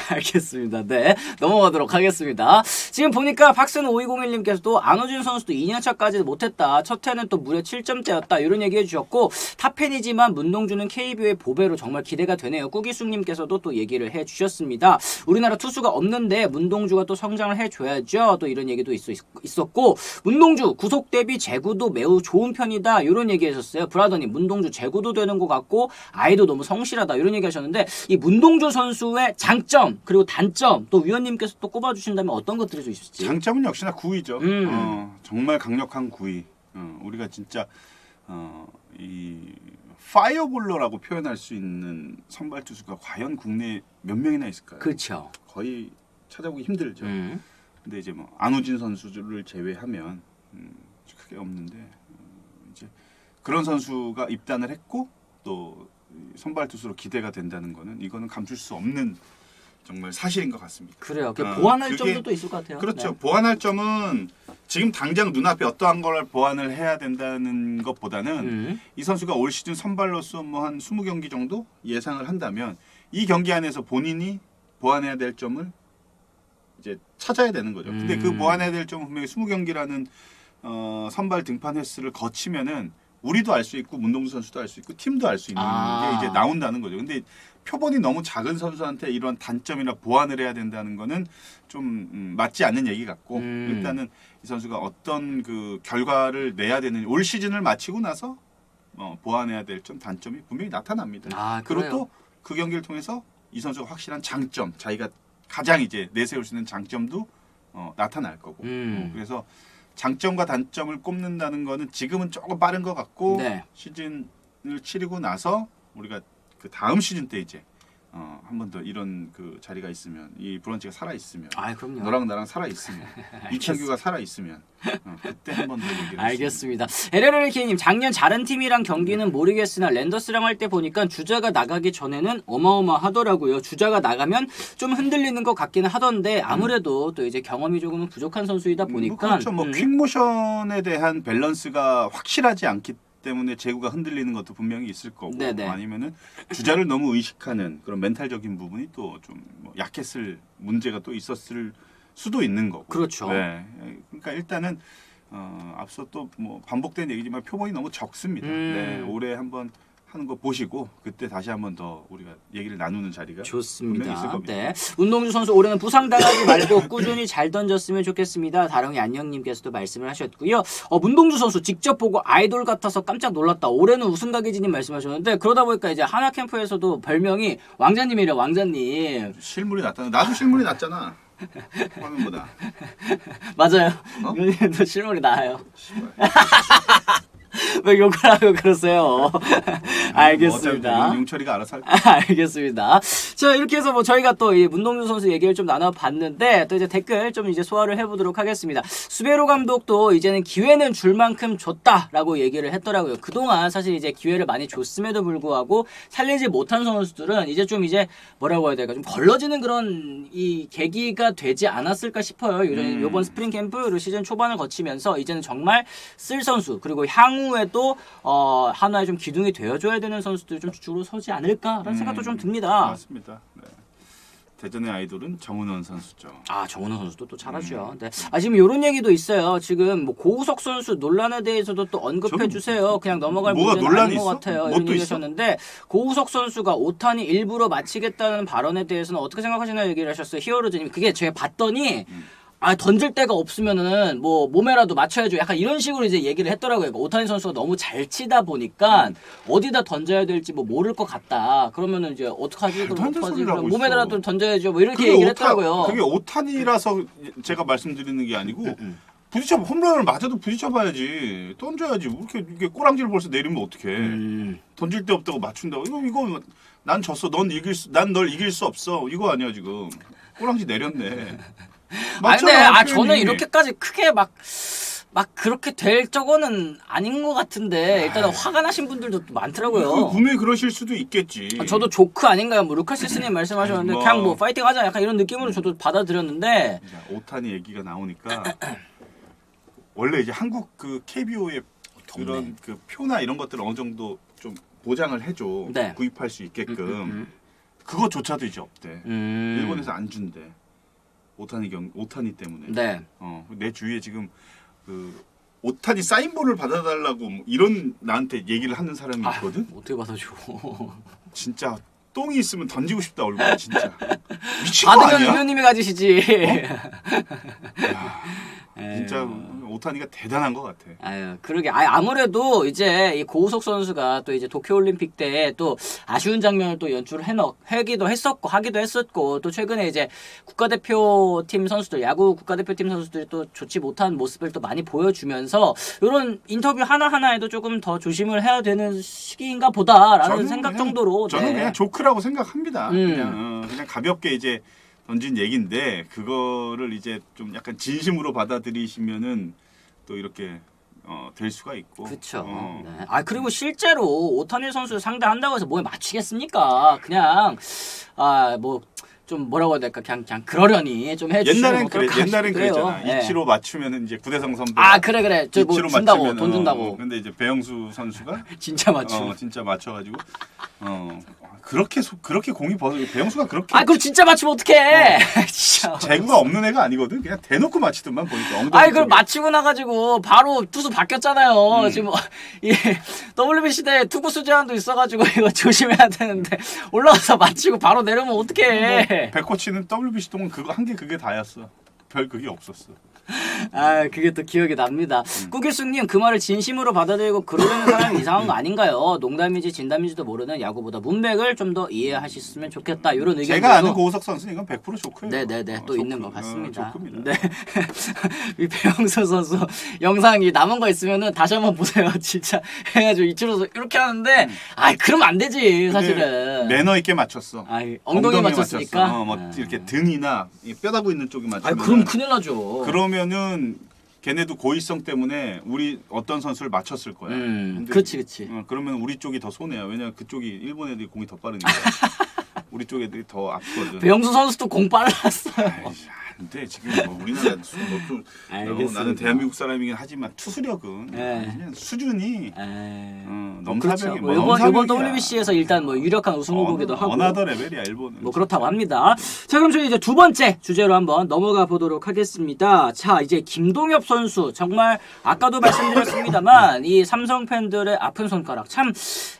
알겠습니다. 네, 넘어가도록 하겠습니다. 지금 보니까 박스는 5201님께서도 안호준 선수도 2년차까지 못했다. 첫 해는 또 무려 7점대였다. 이런 얘기 해주셨고 탑팬이지만 문동주는 KBO의 보배로 정말 기대가 되네요. 꾸기숙님께서도 또 얘기를 해주셨습니다. 우리나라 투수가 없는데 문동주가 또 성장을 해줘야죠. 또 이런 얘기도 있었고 문동주 구속 대비 제구도 매우 좋은 편이다. 이런 얘기 하셨어요. 브라더님 문동주 제구도 되는 것 같고 아이도 너무 성실하다. 이런 얘기 하셨는데 이 문동주 선수의 장점 그리고 단점 또 위원님께서 또 꼽아주신다면 어떤 것들이 좀 있을지. 장점은 역시나 구위죠. 정말 강력한 구위. 우리가 진짜 이 파이어볼러라고 표현할 수 있는 선발 투수가 과연 국내에 몇 명이나 있을까요? 그렇죠. 거의 찾아보기 힘들죠. 근데 이제 뭐 안우진 선수를 제외하면 크게 없는데 이제 그런 선수가 입단을 했고 또 선발 투수로 기대가 된다는 거는 이거는 감출 수 없는 정말 사실인 것 같습니다. 그래요. 보완할 점도 또 있을 것 같아요. 그렇죠. 네. 보완할 점은 지금 당장 눈앞에 어떠한 걸 보완을 해야 된다는 것보다는 이 선수가 올 시즌 선발로서 뭐 한 20경기 정도 예상을 한다면 이 경기 안에서 본인이 보완해야 될 점을 이제 찾아야 되는 거죠. 근데 그 보완해야 될 점은 분명히 20경기라는 선발 등판 횟수를 거치면은 우리도 알 수 있고 문동주 선수도 알 수 있고 팀도 알 수 있는 게 이제 나온다는 거죠. 근데 표본이 너무 작은 선수한테 이런 단점이나 보완을 해야 된다는 거는 좀 맞지 않는 얘기 같고 일단은 이 선수가 어떤 그 결과를 내야 되는 올 시즌을 마치고 나서 보완해야 될 점 단점이 분명히 나타납니다. 그리고 또 그 경기를 통해서 이 선수가 확실한 장점, 자기가 가장 이제 내세울 수 있는 장점도 나타날 거고 그래서 장점과 단점을 꼽는다는 거는 지금은 조금 빠른 것 같고 시즌을 치르고 나서 우리가 그 다음 시즌 때 이제 한 번 더 이런 그 자리가 있으면 이 브런치가 살아 있으면 그럼요. 너랑 나랑 살아 있으면 이창규가 살아 있으면 그때 한 번 더 얘기를 알겠습니다. LLK님 작년 잘한 팀이랑 경기는 모르겠으나 랜더스랑 할 때 보니까 주자가 나가기 전에는 어마어마하더라고요. 주자가 나가면 좀 흔들리는 것 같기는 하던데 아무래도 또 이제 경험이 조금은 부족한 선수이다 보니까 그렇죠. 뭐 퀵모션에 대한 밸런스가 확실하지 않기 때문에 제구가 흔들리는 것도 분명히 있을 거고 아니면은 주자를 너무 의식하는 그런 멘탈적인 부분이 또 좀 뭐 약했을 문제가 또 있었을 수도 있는 거고. 그렇죠. 네. 그러니까 일단은 앞서 또 뭐 반복된 얘기지만 표본이 너무 적습니다. 네. 올해 한번 하는 거 보시고 그때 다시 한번 더 우리가 얘기를 나누는 자리가 좋습니다. 있을 겁니다. 네. 운동주 선수 올해는 부상당하지 말고 꾸준히 잘 던졌으면 좋겠습니다. 다롱이 안녕님께서도 말씀을 하셨고요. 문동주 선수 직접 보고 아이돌 같아서 깜짝 놀랐다. 올해는 우승가기진님 말씀하셨는데 그러다 보니까 이제 하나 캠프에서도 별명이 왕자님이래. 왕자님. 실물이 낫다. 나도 실물이 낫잖아. 화면보다. 맞아요. 또 실물이 나아요. 왜 욕을 하고 그러세요? 알겠습니다. 어차피 용철이가 알아서 할 거야. 알겠습니다. 자, 이렇게 해서 뭐 저희가 또 이 문동주 선수 얘기를 좀 나눠봤는데 또 이제 댓글 좀 이제 소화를 해보도록 하겠습니다. 수베로 감독도 이제는 기회는 줄 만큼 줬다라고 얘기를 했더라고요. 그동안 사실 이제 기회를 많이 줬음에도 불구하고 살리지 못한 선수들은 이제 좀 이제 뭐라고 해야 될까 좀 걸러지는 그런 이 계기가 되지 않았을까 싶어요. 이번 스프링 캠프 그리고 시즌 초반을 거치면서 이제는 정말 쓸 선수 그리고 향후에도 한화에 좀 기둥이 되어줘야 되는 선수들이 좀 주로 서지 않을까라는 생각도 좀 듭니다. 맞습니다. 네. 대전의 아이돌은 정은원 선수죠. 아, 정은호 선수도 또 잘하죠. 네. 아, 지금 이런 얘기도 있어요. 지금 뭐 고우석 선수 논란에 대해서도 또 언급해 주세요. 그냥 넘어갈 뭐가 문제는 논란이 아닌 것 있어? 같아요. 뭣도 이런 얘기 하셨는데 고우석 선수가 오탄이 일부러 마치겠다는 발언에 대해서는 어떻게 생각하시나요? 얘기를 하셨어요. 히어로즈님. 그게 제가 봤더니 아, 던질 데가 없으면은 뭐 몸에라도 맞춰야죠. 약간 이런 식으로 이제 얘기를 했더라고요. 그러니까 오타니 선수가 너무 잘 치다 보니까 어디다 던져야 될지 뭐 모를 것 같다. 그러면은 이제 어떡하지? 그럼 어떡하지? 그럼 몸에라도 던져야죠. 뭐 이렇게 얘기를 했더라고요. 그게 오탄이라서 제가 말씀드리는 게 아니고 부딪혀 홈런을 맞아도 부딪혀봐야지. 던져야지. 이렇게 꼬랑지를 벌써 내리면 어떡해. 던질 데 없다고 맞춘다고. 이거 난 졌어. 난 널 이길 수 없어. 이거 아니야 지금. 꼬랑지 내렸네. 아 근데 저는 이렇게까지 크게 막 그렇게 될 적은 아닌 것 같은데 일단은 화가 나신 분들도 또 많더라고요. 분명히 그러실 수도 있겠지. 저도 조크 아닌가요? 뭐 루카스님 말씀하셨는데 뭐. 그냥 뭐 파이팅 하자 약간 이런 느낌으로 저도 받아들였는데 오타니 얘기가 나오니까 원래 이제 한국 그 KBO의 그런 그 표나 이런 것들을 어느 정도 좀 보장을 해줘. 네. 구입할 수 있게끔. 그거조차도 이제 없대. 일본에서 안 준대. 오타니 때문에. 네. 내 주위에 지금 그 오타니 사인볼을 받아달라고 뭐 이런 나한테 얘기를 하는 사람이 있거든. 어떻게 받아줘? 진짜 똥이 있으면 던지고 싶다 얼굴에 진짜. 미친 거 받으면 아니야? 의원님이 가지시지. 진짜 오타니가 대단한 것 같아. 아유, 그러게. 아무래도 이제 이 고우석 선수가 또 이제 도쿄올림픽 때 또 아쉬운 장면을 또 연출을 하기도 했었고, 또 최근에 이제 국가대표팀 선수들, 야구 국가대표팀 선수들이 또 좋지 못한 모습을 또 많이 보여주면서 이런 인터뷰 하나하나에도 조금 더 조심을 해야 되는 시기인가 보다라는 생각 정도로. 저는 그냥 조크라고 생각합니다. 그냥 가볍게 이제 던진 얘기인데 그거를 이제 좀 약간 진심으로 받아들이시면은 또 이렇게 될 수가 있고. 그렇죠. 네. 그리고 실제로 오타니 선수를 상대한다고 해서 뭐에 맞추겠습니까? 그냥 뭐 좀 뭐라고 해야 될까? 그냥 그러려니 좀 해주시면 옛날엔 그랬잖아. 이치로 맞추면은 이제 구대성 선배. 그래. 저 뭐 준다고 돈 준다고. 근데 이제 배영수 선수가 진짜 맞추. 진짜 맞춰가지고 그렇게 공이 벗어. 배영수가 그렇게. 그럼 진짜 맞추면 어떡해? 진짜. 재구가 없는 애가 아니거든. 그냥 대놓고 맞히더만 보니까. 엉덩이 그럼 맞히고 나가지고 바로 투수 바뀌었잖아요. 지금 WBC 때 투구수 제한도 있어가지고 이거 조심해야 되는데 올라가서 맞히고 바로 내려면 어떡해? 백코치는 WBC 동안 그거 한 게 그게 다였어. 별 그게 없었어. 그게 또 기억이 납니다. 꾸길숙님 그 말을 진심으로 받아들이고 그러려는 사람이 이상한 거 아닌가요? 농담인지 진담인지도 모르는 야구보다 문맥을 좀 더 이해하셨으면 좋겠다. 이런 의견. 제가 아는 고우석 선수는 이건 100% 조크예요. 네네네. 또 있는 것 같습니다. 조크입니다. 네. 이 배영수 선수 영상이 남은 거 있으면은 다시 한번 보세요. 진짜 해가지고 이치로서 이렇게 하는데 그러면 안 되지 사실은. 매너 있게 맞췄어. 엉덩이 맞췄으니까. 이렇게 등이나 뼈다구 있는 쪽에 맞추면. 그럼 큰일 나죠. 그러면은 걔네도 고의성 때문에 우리 어떤 선수를 맞췄을 거야. 그렇지. 그러면 우리 쪽이 더 손해야. 왜냐면 그쪽이 일본 애들이 공이 더 빠르니까. 우리 쪽 애들이 더 앞거든. 배영수 선수도 공 빨랐어요. 근데 지금 뭐 우리나라 나는 대한민국 사람이긴 하지만 투수력은 그냥 수준이 넘사벽이 그렇죠. 이번 WBC에서 일단 뭐 유력한 우승 후보기도 하고 어나더 레벨이야 일본은. 뭐 그렇다고 합니다. 자, 그럼 저희 이제 두 번째 주제로 한번 넘어가 보도록 하겠습니다. 자, 이제 김동엽 선수 정말 아까도 말씀드렸습니다만 이 삼성 팬들의 아픈 손가락 참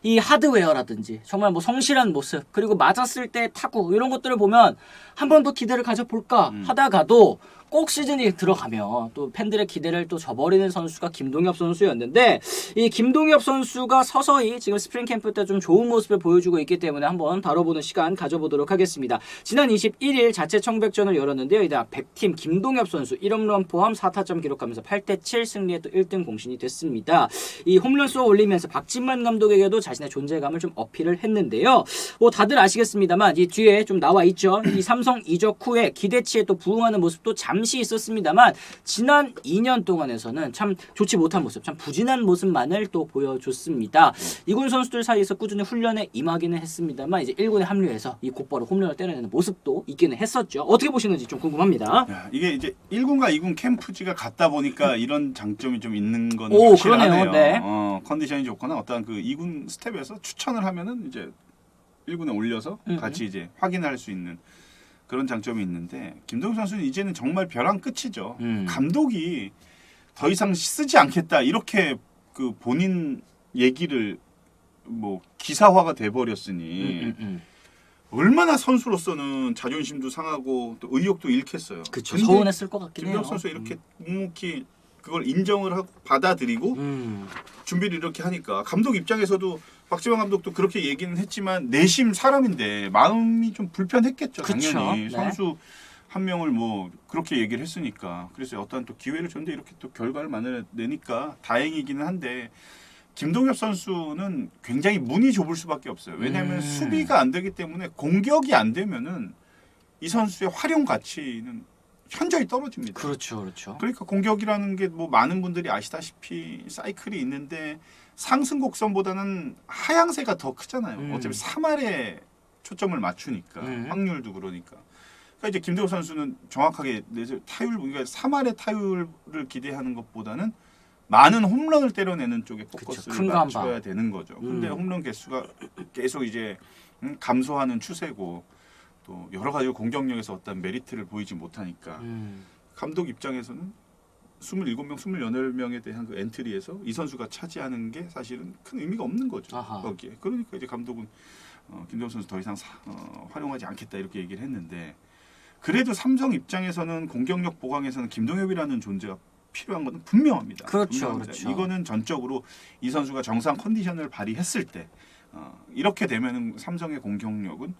이 하드웨어라든지 정말 뭐 성실한 모습 그리고 맞았을 때 타구 이런 것들을 보면 한 번 더 기대를 가져볼까 하다가도 꼭 시즌이 들어가면 또 팬들의 기대를 또 저버리는 선수가 김동엽 선수였는데 이 김동엽 선수가 서서히 지금 스프링 캠프 때 좀 좋은 모습을 보여주고 있기 때문에 한번 다뤄보는 시간 가져보도록 하겠습니다. 지난 21일 자체 청백전을 열었는데요. 이제 100팀 김동엽 선수 1홈런 포함 4타점 기록하면서 8대7 승리에 또 1등 공신이 됐습니다. 이 홈런 쏘아 올리면서 박진만 감독에게도 자신의 존재감을 좀 어필을 했는데요. 뭐 다들 아시겠습니다만 이 뒤에 좀 나와 있죠. 이 삼성 이적 후에 기대치에 또 부응하는 모습도 잠시 있었습니다만 지난 2년 동안에서는 참 좋지 못한 모습, 참 부진한 모습만을 또 보여줬습니다. 2군 선수들 사이에서 꾸준히 훈련에 임하기는 했습니다만 이제 1군에 합류해서 이 곧바로 홈런을 때려내는 모습도 있기는 했었죠. 어떻게 보시는지 좀 궁금합니다. 야, 이게 이제 1군과 2군 캠프지가 같다 보니까 이런 장점이 좀 있는 건 오, 확실하네요. 그러네요. 네. 컨디션이 좋거나 어떤 그 2군 스텝에서 추천을 하면은 이제 1군에 올려서 같이 이제 확인할 수 있는 그런 장점이 있는데 김동엽 선수는 이제는 정말 벼랑 끝이죠. 감독이 더 이상 쓰지 않겠다 이렇게 그 본인 얘기를 뭐 기사화가 돼 버렸으니 얼마나 선수로서는 자존심도 상하고 또 의욕도 잃겠어요. 그쵸, 서운했을 것 같긴 해요. 김동엽 선수 이렇게 묵묵히 그걸 인정을 하고 받아들이고 준비를 이렇게 하니까 감독 입장에서도 박지원 감독도 그렇게 얘기는 했지만 내심 사람인데 마음이 좀 불편했겠죠. 그쵸, 당연히 네. 선수 한 명을 뭐 그렇게 얘기를 했으니까 그래서 어떤 또 기회를 줬는데 이렇게 또 결과를 만들어내니까 다행이기는 한데 김동엽 선수는 굉장히 문이 좁을 수밖에 없어요. 왜냐하면 수비가 안 되기 때문에 공격이 안 되면은 이 선수의 활용 가치는 현저히 떨어집니다. 그렇죠, 그렇죠. 그러니까 공격이라는 게 뭐 많은 분들이 아시다시피 사이클이 있는데 상승 곡선보다는 하향세가 더 크잖아요. 어차피 3할에 초점을 맞추니까 확률도 그러니까. 그러니까 이제 김동엽 선수는 정확하게 내서 타율 그러니까 3할의 타율을 기대하는 것보다는 많은 홈런을 때려내는 쪽에 포커스를 맞춰야 되는 거죠. 근데 홈런 개수가 계속 이제 감소하는 추세고 또 여러 가지 공격력에서 어떤 메리트를 보이지 못하니까 감독 입장에서는 27명, 28명에 대한 그 엔트리에서 이 선수가 차지하는 게 사실은 큰 의미가 없는 거죠. 거기에. 그러니까 이제 감독은 김동엽 선수 더 이상 활용하지 않겠다 이렇게 얘기를 했는데 그래도 삼성 입장에서는 공격력 보강에서는 김동엽이라는 존재가 필요한 것은 분명합니다. 그렇죠, 분명합니다. 그렇죠. 이거는 전적으로 이 선수가 정상 컨디션을 발휘했을 때 이렇게 되면은 삼성의 공격력은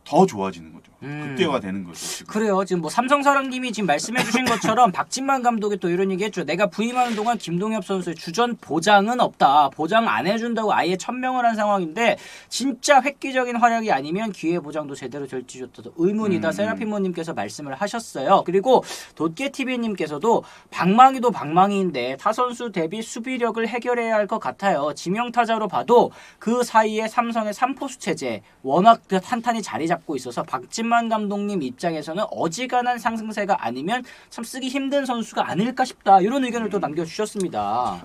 더 좋아지는 거죠. 극대화되는 거죠. 지금. 그래요. 지금 뭐 삼성 사랑님이 지금 말씀해주신 것처럼 박진만 감독이 또 이런 얘기했죠. 내가 부임하는 동안 김동엽 선수의 주전 보장은 없다. 보장 안 해준다고 아예 천명을 한 상황인데 진짜 획기적인 활약이 아니면 기회 보장도 제대로 될지 좋다도 의문이다. 세라피모님께서 말씀을 하셨어요. 그리고 돗개TV님께서도 방망이도 방망이인데 타 선수 대비 수비력을 해결해야 할 것 같아요. 지명타자로 봐도 그 사이에 삼성의 3포수 체제 워낙 탄탄히 자리 잡고 있어서 박진만 감독님 입장에서는 어지간한 상승세가 아니면 참 쓰기 힘든 선수가 아닐까 싶다. 이런 의견을 또 남겨주셨습니다.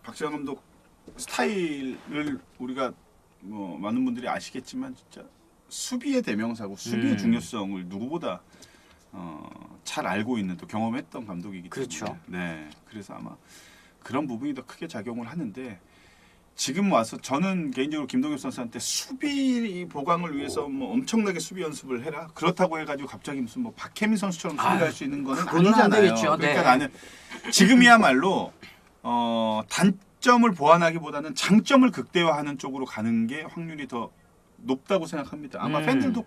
박지원 감독 스타일을 우리가 뭐 많은 분들이 아시겠지만 진짜 수비의 대명사고 수비의 중요성을 누구보다 잘 알고 있는 또 경험했던 감독이기 때문에 그렇죠. 네, 그래서 아마 그런 부분이 더 크게 작용을 하는데 지금 와서 저는 개인적으로 김동엽 선수한테 수비 보강을 위해서 뭐 엄청나게 수비 연습을 해라 그렇다고 해가지고 갑자기 무슨 뭐 박혜민 선수처럼 수비를 할 수 있는 거는 그거는 안 아니잖아요. 되겠죠. 그러니까 네. 나는 지금이야말로 단점을 보완하기보다는 장점을 극대화하는 쪽으로 가는 게 확률이 더 높다고 생각합니다. 아마 팬들도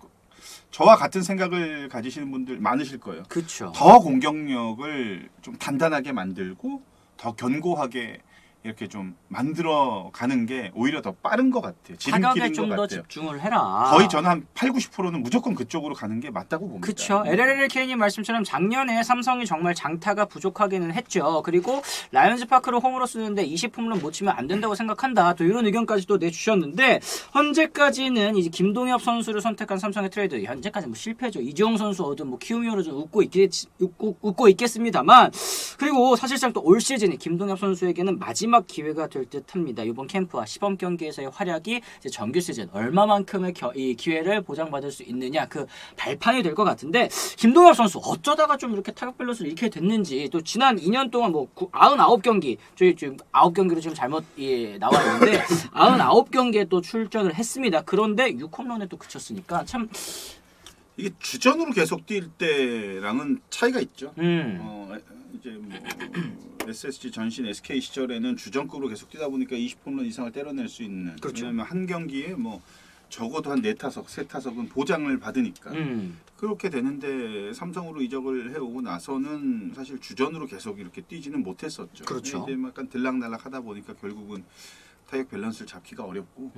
저와 같은 생각을 가지시는 분들 많으실 거예요. 그렇죠. 더 공격력을 좀 단단하게 만들고 더 견고하게 이렇게 좀 만들어 가는 게 오히려 더 빠른 것 같아요. 타격에 지름길인 좀 것 더 같아요. 집중을 해라. 거의 저는 한 8, 90%는 무조건 그쪽으로 가는 게 맞다고 봅니다. 그렇죠. LLLK님 말씀처럼 작년에 삼성이 정말 장타가 부족하기는 했죠. 그리고 라이온즈 파크를 홈으로 쓰는데 20홈런 못 치면 안 된다고 생각한다. 또 이런 의견까지도 내주셨는데 현재까지는 이제 김동엽 선수를 선택한 삼성의 트레이드 현재까지 뭐 실패죠. 이주영 선수 얻은 뭐 키우미오로 좀 웃고 있겠습니다만 그리고 사실상 또 올 시즌에 김동엽 선수에게는 마지막 기회가 될 듯합니다. 이번 캠프와 시범 경기에서의 활약이 이제 정규 시즌 얼마만큼의 이 기회를 보장받을 수 있느냐 그 발판이 될 것 같은데 김동엽 선수 어쩌다가 좀 이렇게 타격 밸런스를 잃게 됐는지 또 지난 2년 동안 뭐 99경기 저희 지금 9경기로 지금 잘못 나와 있는데 99경기에 또 출전을 했습니다. 그런데 6홈런에 또 그쳤으니까 참 이게 주전으로 계속 뛸 때랑은 차이가 있죠. 이제 뭐 SSG 전신 SK 시절에는 주전급으로 계속 뛰다 보니까 20홈런 이상을 때려낼 수 있는. 그렇죠. 왜냐하면 한 경기에 뭐 적어도 한 4타석, 3타석은 보장을 받으니까. 그렇게 되는데 삼성으로 이적을 해오고 나서는 사실 주전으로 계속 이렇게 뛰지는 못했었죠. 그렇죠. 이제 약간 들락날락 하다 보니까 결국은 타격 밸런스를 잡기가 어렵고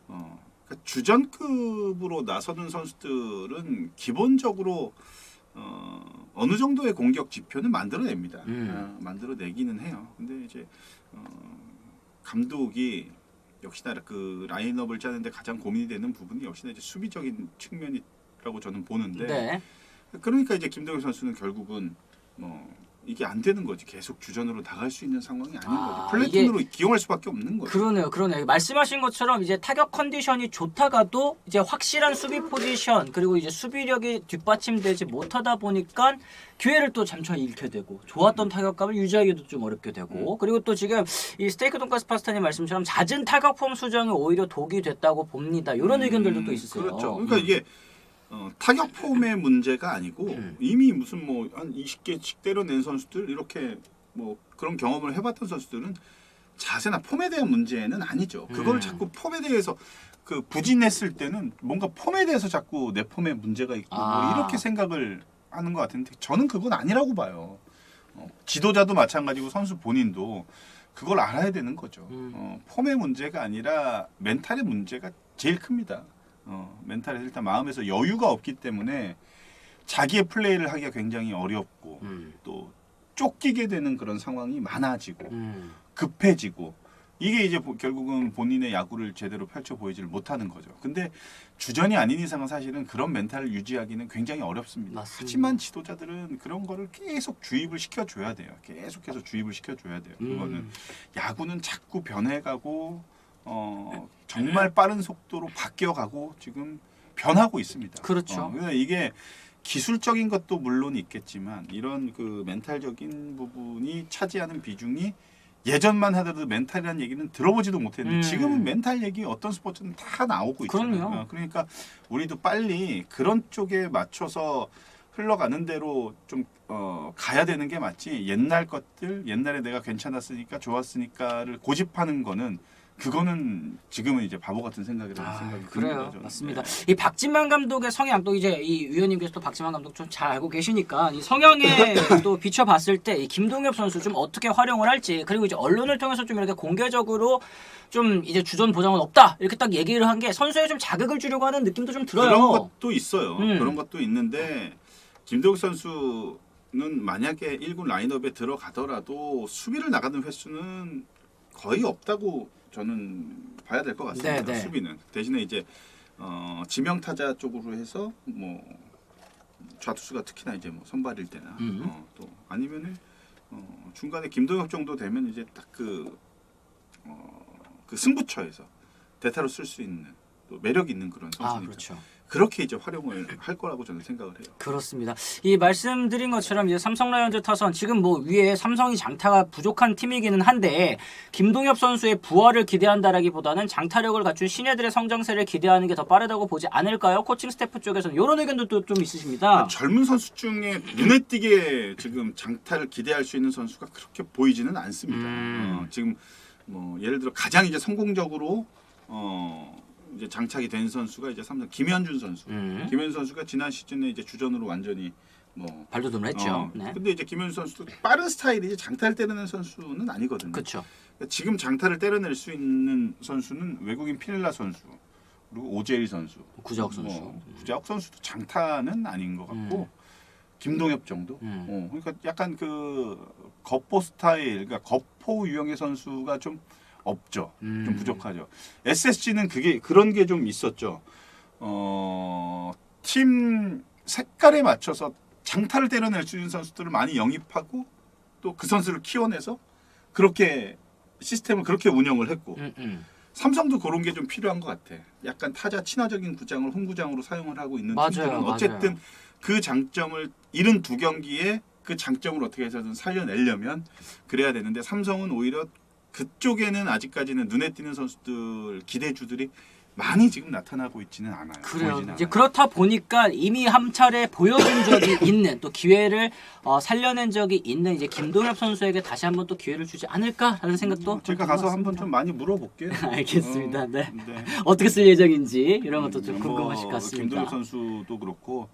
그러니까 주전급으로 나서는 선수들은 기본적으로 어느 정도의 공격 지표는 만들어냅니다. 만들어내기는 해요. 근데 이제 감독이 역시나 그 라인업을 짜는데 가장 고민이 되는 부분이 역시나 이제 수비적인 측면이라고 저는 보는데 네. 그러니까 이제 김동현 선수는 결국은 이게 안 되는 거지. 계속 주전으로 나갈 수 있는 상황이 아닌 거죠. 플래톤으로 기용할 수밖에 없는 거죠. 그러네요. 말씀하신 것처럼 이제 타격 컨디션이 좋다가도 이제 확실한 수비 포지션 그리고 이제 수비력이 뒷받침되지 못하다 보니까 기회를 또 잠시 잃게 되고 좋았던 타격감을 유지하기도 좀 어렵게 되고 그리고 또 지금 이 스테이크 돈가스 파스타님 말씀처럼 잦은 타격 폼 수정이 오히려 독이 됐다고 봅니다. 이런 의견들도 또 있으세요. 그렇죠. 그러니까 이게 타격 폼의 문제가 아니고 이미 무슨 뭐 한 20개씩 때려낸 선수들 이렇게 뭐 그런 경험을 해봤던 선수들은 자세나 폼에 대한 문제는 아니죠. 그걸 자꾸 폼에 대해서 그 부진했을 때는 뭔가 폼에 대해서 자꾸 내 폼에 문제가 있고 뭐 이렇게 생각을 하는 것 같은데 저는 그건 아니라고 봐요. 지도자도 마찬가지고 선수 본인도 그걸 알아야 되는 거죠. 폼의 문제가 아니라 멘탈의 문제가 제일 큽니다. 멘탈에서 일단 마음에서 여유가 없기 때문에 자기의 플레이를 하기가 굉장히 어렵고 또 쫓기게 되는 그런 상황이 많아지고 급해지고 이게 이제 결국은 본인의 야구를 제대로 펼쳐 보이지를 못하는 거죠. 근데 주전이 아닌 이상은 사실은 그런 멘탈을 유지하기는 굉장히 어렵습니다. 맞습니다. 하지만 지도자들은 그런 거를 계속 주입을 시켜줘야 돼요. 계속해서 주입을 시켜줘야 돼요. 그거는 야구는 자꾸 변해가고 정말 빠른 속도로 바뀌어가고 지금 변하고 있습니다. 그렇죠. 그래서 이게 기술적인 것도 물론 있겠지만 이런 그 멘탈적인 부분이 차지하는 비중이 예전만 하더라도 멘탈이라는 얘기는 들어보지도 못했는데 지금은 멘탈 얘기 어떤 스포츠는 다 나오고 있잖아요. 그럼요. 그러니까 우리도 빨리 그런 쪽에 맞춰서 흘러가는 대로 좀 가야 되는 게 맞지. 옛날 것들, 옛날에 내가 괜찮았으니까 좋았으니까를 고집하는 거는 그거는 지금은 이제 바보 같은 생각이라는 생각이 드는 그래요. 거죠. 맞습니다. 네. 이 박진만 감독의 성향 또 이제 이 위원님께서도 박진만 감독 좀 잘 알고 계시니까 이 성향에 또 비춰봤을 때 이 김동엽 선수 좀 어떻게 활용을 할지 그리고 이제 언론을 통해서 좀 이렇게 공개적으로 좀 이제 주전 보장은 없다 이렇게 딱 얘기를 한 게 선수에 좀 자극을 주려고 하는 느낌도 좀 들어요. 그런 것도 있어요. 그런 것도 있는데 김동엽 선수는 만약에 1군 라인업에 들어가더라도 수비를 나가는 횟수는 거의 없다고 저는 봐야 될 것 같습니다. 네. 수비는 대신에 이제 지명 타자 쪽으로 해서 뭐 좌투수가 특히나 이제 뭐 선발일 때나 또 아니면은 중간에 김동엽 정도 되면 이제 딱 그 승부처에서 대타로 쓸 수 있는 또 매력 있는 그런 선수니까 그렇죠. 그렇게 이제 활용을 할 거라고 저는 생각을 해요. 그렇습니다. 이 말씀드린 것처럼 이제 삼성 라이온즈 타선 지금 뭐 위에 삼성이 장타가 부족한 팀이기는 한데 김동엽 선수의 부활을 기대한다라기보다는 장타력을 갖춘 신예들의 성장세를 기대하는 게 더 빠르다고 보지 않을까요? 코칭 스태프 쪽에서는 이런 의견도 또 좀 있으십니다. 젊은 선수 중에 눈에 띄게 지금 장타를 기대할 수 있는 선수가 그렇게 보이지는 않습니다. 지금 뭐 예를 들어 가장 이제 성공적으로 이제 장착이 된 선수가 이제 삼성 김현준 선수. 김현준 선수가 지난 시즌에 이제 주전으로 완전히 뭐 발돋움을 했죠. 네. 근데 이제 김현준 선수도 빠른 스타일이지 장타를 때리는 선수는 아니거든요. 그렇죠. 그러니까 지금 장타를 때려낼 수 있는 선수는 외국인 피넬라 선수 그리고 오재일 선수, 구자욱 선수. 구자욱 선수도 장타는 아닌 것 같고 김동엽 정도. 그러니까 약간 그 겉보 스타일, 그러니까 겉포 유형의 선수가 좀 없죠. 좀 부족하죠. SSG는 그런 게 좀 있었죠. 팀 색깔에 맞춰서 장타를 때려낼 수 있는 선수들을 많이 영입하고 또 그 선수를 키워내서 그렇게 시스템을 그렇게 운영을 했고 삼성도 그런 게 좀 필요한 것 같아. 약간 타자 친화적인 구장을 홈구장으로 사용을 하고 있는 팀들은 어쨌든 그 장점을 72경기에 그 장점을 어떻게 해서든 살려내려면 그래야 되는데 삼성은 오히려 그쪽에는 아직까지는 눈에 띄는 선수들 기대주들이 많이 지금 나타나고 있지는 않아요. 그래요. 보이지는 이제 않아요. 그렇다 보니까 이미 한 차례 보여준 적이 있는 또 기회를 살려낸 적이 있는 이제 김동엽 선수에게 다시 한번 또 기회를 주지 않을까라는 생각도 제가 좀 가서 들어봤습니다. 한번 좀 많이 물어볼게요. 알겠습니다. 네. 어떻게 쓸 예정인지 이런 것도 좀 뭐 궁금하실 것 같습니다. 김동엽 선수도 그렇고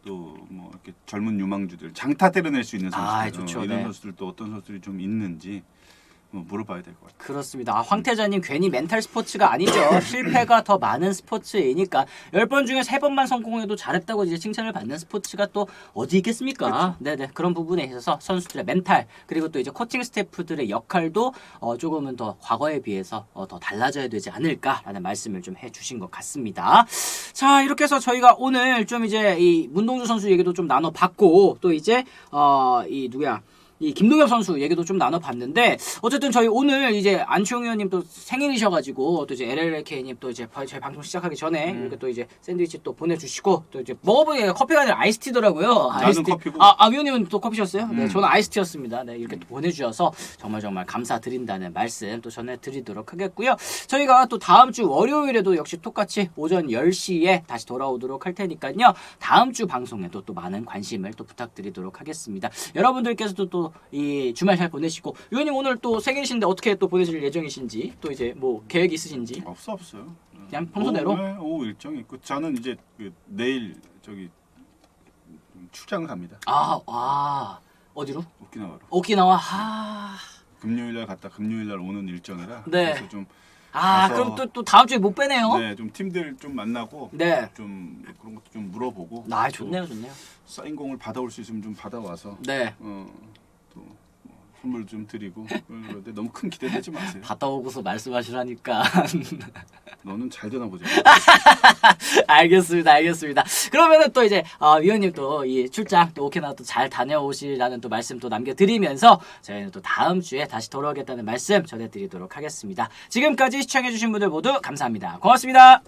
또 뭐 이렇게 젊은 유망주들 장타 때려낼 수 있는 선수들 좋죠. 이런 네. 선수들도 어떤 선수들이 좀 있는지 물어봐야 될 것 같아요. 그렇습니다. 황태자님 괜히 멘탈 스포츠가 아니죠. 실패가 더 많은 스포츠이니까 10번 중에 3번만 성공해도 잘했다고 이제 칭찬을 받는 스포츠가 또 어디 있겠습니까? 그렇죠. 네네 그런 부분에 있어서 선수들의 멘탈 그리고 또 이제 코칭 스태프들의 역할도 조금은 더 과거에 비해서 더 달라져야 되지 않을까라는 말씀을 좀 해주신 것 같습니다. 자 이렇게 해서 저희가 오늘 좀 이제 이 문동주 선수 얘기도 좀 나눠봤고 또 이제 이 누구야? 이 김동엽 선수 얘기도 좀 나눠봤는데 어쨌든 저희 오늘 이제 안치홍 의원님 또 생일이셔가지고 또 이제 LLK님 또 이제 저희 방송 시작하기 전에 이렇게 또 이제 샌드위치 또 보내주시고 또 이제 먹어보니까 커피가 아니라 아이스티더라고요. 나는 커피고. 위원님은 또 커피셨어요? 네, 저는 아이스티였습니다. 네, 이렇게 또 보내주셔서 정말 감사드린다는 말씀 또 전해드리도록 하겠고요. 저희가 또 다음 주 월요일에도 역시 똑같이 오전 10시에 다시 돌아오도록 할 테니까요. 다음 주 방송에도 또 많은 관심을 또 부탁드리도록 하겠습니다. 여러분들께서도 또 이 주말 잘 보내시고 위원님 오늘 또 생일이신데 어떻게 또 보내실 예정이신지 또 이제 뭐 계획 있으신지 없어요. 그냥 평소대로 오후 일정이 있고 저는 이제 내일 저기 출장 갑니다. 어디로? 오키나와로. 오키나와. 금요일날 갔다 금요일날 오는 일정이라 네. 그래서 좀 그럼 또 다음 주에 못 빼네요. 네, 좀 팀들 좀 만나고 네. 좀 그런 것도 좀 물어보고 좋네요. 사인 공을 받아올 수 있으면 좀 받아와서 네. 또 선물 좀 드리고 그런데 너무 큰 기대하지 마세요. 갔다 오고서 말씀하시라니까. 너는 잘 되나 보자. 알겠습니다. 그러면은 또 이제 위원님 또 이 출장 또 오키나와 또 잘 다녀오시라는 또 말씀 또 남겨드리면서 저희는 또 다음 주에 다시 돌아오겠다는 말씀 전해드리도록 하겠습니다. 지금까지 시청해주신 분들 모두 감사합니다. 고맙습니다.